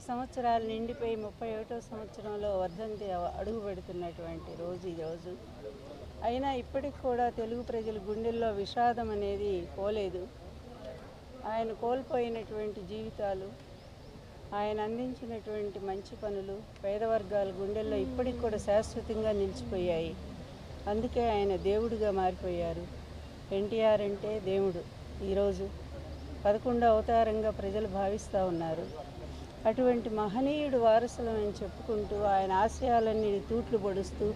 సంవత్సరాలు నిండిపోయి 31వ సంవత్సరంలో వర్ధంతి అడుగు పెడుతున్నటువంటి రోజు ఈరోజు. అయినా ఇప్పటికి కూడా తెలుగు ప్రజల గుండెల్లో విషాదం అనేది పోలేదు. ఆయన కోల్పోయినటువంటి జీవితాలు, ఆయన అందించినటువంటి మంచి పనులు పేదవర్గాల గుండెల్లో ఇప్పటికి కూడా శాశ్వతంగా నిలిచిపోయాయి. అందుకే ఆయన దేవుడిగా మారిపోయారు. ఎన్టీఆర్ అంటే దేవుడు. ఈరోజు 11వ అవతారంగా ప్రజలు భావిస్తూ ఉన్నారు. అటువంటి మహనీయుడు వారసులం అని చెప్పుకుంటూ ఆయన ఆశయాలన్నీ తూట్లు పొడుస్తూ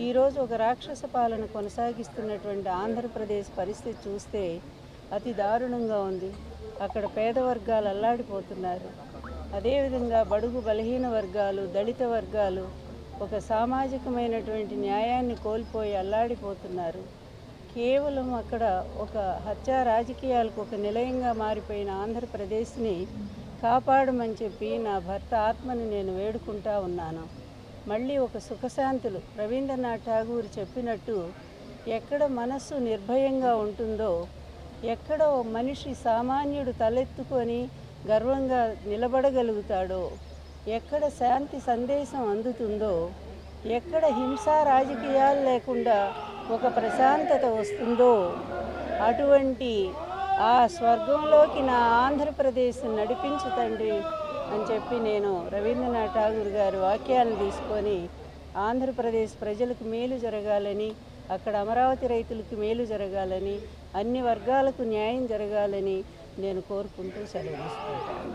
ఈరోజు ఒక రాక్షస పాలన కొనసాగిస్తున్నటువంటి ఆంధ్రప్రదేశ్ పరిస్థితి చూస్తే అతి దారుణంగా ఉంది. అక్కడ పేద వర్గాలు అల్లాడిపోతున్నారు. అదేవిధంగా బడుగు బలహీన వర్గాలు, దళిత వర్గాలు ఒక సామాజికమైనటువంటి న్యాయాన్ని కోల్పోయి అల్లాడిపోతున్నారు. కేవలం అక్కడ ఒక హత్యా రాజకీయాలకు ఒక నిలయంగా మారిపోయిన ఆంధ్రప్రదేశ్ని కాపాడమని చెప్పి నా భర్త ఆత్మని నేను వేడుకుంటా ఉన్నాను. మళ్ళీ ఒక సుఖశాంతులు రవీంద్రనాథ్ ఠాగూర్ చెప్పినట్టు ఎక్కడ మనస్సు నిర్భయంగా ఉంటుందో, ఎక్కడ మనిషి సామాన్యుడు తలెత్తుకొని గర్వంగా నిలబడగలుగుతాడో, ఎక్కడ శాంతి సందేశం అందుతుందో, ఎక్కడ హింసా రాజకీయాలు లేకుండా ఒక ప్రశాంతత వస్తుందో అటువంటి ఆ స్వర్గంలోకి నా ఆంధ్రప్రదేశ్ నడిపించు తండ్రి అని చెప్పి నేను రవీంద్రనాథ్ ఠాగూర్ గారి వాక్యాలను తీసుకొని ఆంధ్రప్రదేశ్ ప్రజలకు మేలు జరగాలని, అక్కడ అమరావతి రైతులకు మేలు జరగాలని, అన్ని వర్గాలకు న్యాయం జరగాలని నేను కోరుకుంటూ సెలవు తీసుకుంటాను.